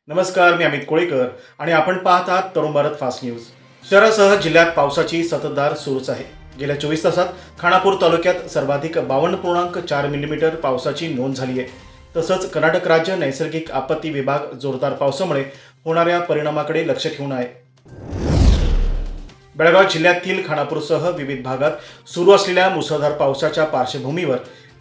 नमस्कार, मी अमित कोळीकर आणि आपण पाहत आहात तरुण भारत फास्ट न्यूज. शहरासह जिल्ह्यात पावसाची संततधार सुरूच आहे. गेल्या 24 तासात खानापूर तालुक्यात सर्वाधिक 52.4 मिलीमीटर पावसाची नोंद झाली आहे. तसंच कर्नाटक राज्य नैसर्गिक आपत्ती विभाग जोरदार पावसामुळे होणाऱ्या परिणामाकडे लक्ष ठेवून आहे. बेळगाव जिल्ह्यातील खानापूरसह विविध भागात सुरू असलेल्या मुसळधार पावसाच्या पार्श्वभूमीवर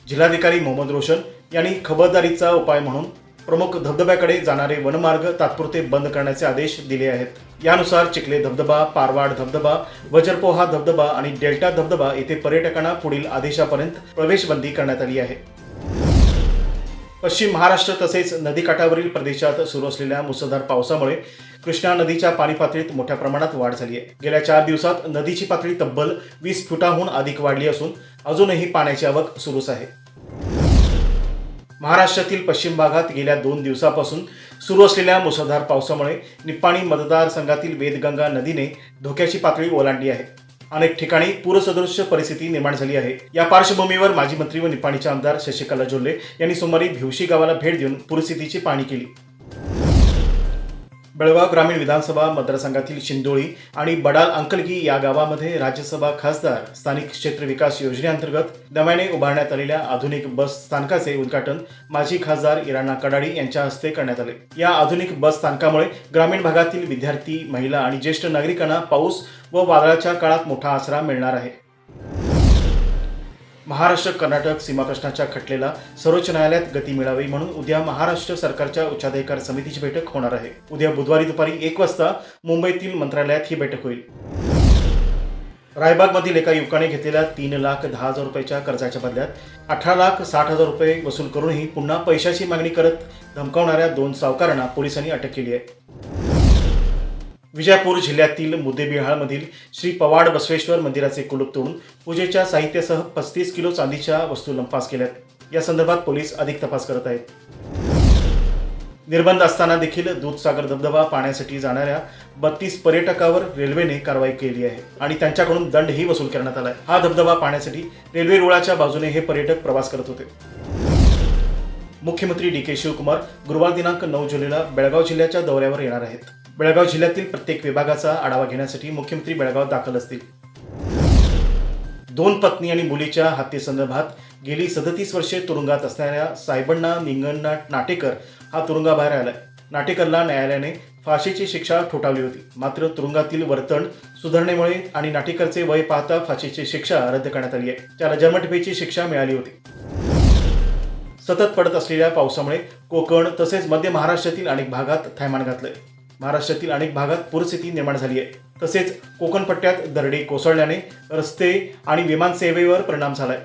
जिल्हाधिकारी मोहम्मद रोशन यांनी खबरदारीचा उपाय म्हणून प्रमुख धबधब्याकडे जाणारे वनमार्ग तात्पुरते बंद करण्याचे आदेश दिले आहेत. यानुसार चिखले धबधबा, पारवाड धबधबा, वजरपोहा धबधबा आणि डेल्टा धबधबा येथे पर्यटकांना पुढील आदेशापर्यंत प्रवेशबंदी करण्यात आली आहे. पश्चिम महाराष्ट्र तसेच नदीकाठावरील प्रदेशात सुरू असलेल्या मुसळधार पावसामुळे कृष्णा नदीच्या पाणी पातळीत मोठ्या प्रमाणात वाढ झाली आहे. गेल्या 4 दिवसात नदीची पातळी तब्बल 20 फुटांहून अधिक वाढली असून अजूनही पाण्याची आवक सुरूच आहे. महाराष्ट्रातील पश्चिम भागात गेल्या 2 दिवसापासून सुरू असलेल्या मुसळधार पावसामुळे निप्पाणी मतदारसंघातील वेदगंगा नदीने धोक्याची पातळी ओलांडली आहे. अनेक ठिकाणी पूरसदृश परिस्थिती निर्माण झाली आहे. या पार्श्वभूमीवर माजी मंत्री व निप्पाणीचे आमदार शशिकला जोल्ले यांनी सोमवारी भिवशी गावाला भेट देऊन पूरस्थितीची पाहणी केली. बेळगाव ग्रामीण विधानसभा मतदारसंघातील शिंदोळी आणि बडाल अंकलगी या गावामध्ये राज्यसभा खासदार स्थानिक क्षेत्र विकास योजनेअंतर्गत नव्याने उभारण्यात आलेल्या आधुनिक बस स्थानकाचे उद्घाटन माजी खासदार इराणा कडाडी यांच्या हस्ते करण्यात आले. या आधुनिक बस स्थानकामुळे ग्रामीण भागातील विद्यार्थी, महिला आणि ज्येष्ठ नागरिकांना पाऊस व वादळाच्या काळात मोठा आसरा मिळणार आहे. महाराष्ट्र कर्नाटक सीमाप्रश्नाच्या खटलेला सर्वोच्च न्यायालयात गती मिळावी म्हणून उद्या महाराष्ट्र सरकारच्या उच्चाधिकार समितीची बैठक होणार आहे. उद्या बुधवारी दुपारी 1 वाजता मुंबईतील मंत्रालयात ही बैठक होईल. रायबागमधील एका युवकाने घेतलेल्या 3,10,000 रुपयाच्या कर्जाच्या बदल्यात 18,60,000 रुपये वसूल करूनही पुन्हा पैशाची मागणी करत धमकावणाऱ्या 2 सावकारांना पोलिसांनी अटक केली आहे. विजापूर जिल्ह्यातील मुद्देबिहाळमधील श्री पवाड बसवेश्वर मंदिराचे कुलूप तोडून पूजेच्या साहित्यासह 35 किलो चांदीच्या वस्तू लंपास केल्यात. या संदर्भात पोलीस अधिक तपास करत आहेत. निर्बंध असताना देखील दूधसागर धबधबा पाहण्यासाठी जाणाऱ्या 32 पर्यटकावर रेल्वेने कारवाई केली आहे आणि त्यांच्याकडून दंडही वसूल करण्यात आला आहे. हा धबधबा पाहण्यासाठी रेल्वे रुळाच्या बाजूने हे पर्यटक प्रवास करत होते. मुख्यमंत्री DK शिवकुमार गुरुवार दिनांक 9 जुलैला बेळगाव जिल्ह्याच्या दौऱ्यावर येणार आहेत. बेळगाव जिल्ह्यातील प्रत्येक विभागाचा आढावा घेण्यासाठी मुख्यमंत्री बेळगाव दाखल असतील. 2 पत्नी आणि मुलीच्या हत्येसंदर्भात गेली 37 वर्षे तुरुंगात असणाऱ्या साहेबण्णा निंगण्णा नाटेकर हा तुरुंगाबाहेर आलाय. नाटेकरला न्यायालयाने फाशीची शिक्षा ठोठावली होती. मात्र तुरुंगातील वर्तन सुधारणेमुळे आणि नाटेकरचे वय पाहता फाशीची शिक्षा रद्द करण्यात आली आहे. त्याला जन्मठेपेची शिक्षा मिळाली होती. सतत पडत असलेल्या पावसामुळे कोकण तसेच मध्य महाराष्ट्रातील अनेक भागात थैमान घातलंय. महाराष्ट्रातील अनेक भागात पूरस्थिती निर्माण झाली आहे. तसेच कोकण पट्ट्यात दरडी कोसळल्याने रस्ते आणि विमानसेवेवर परिणाम झालाय.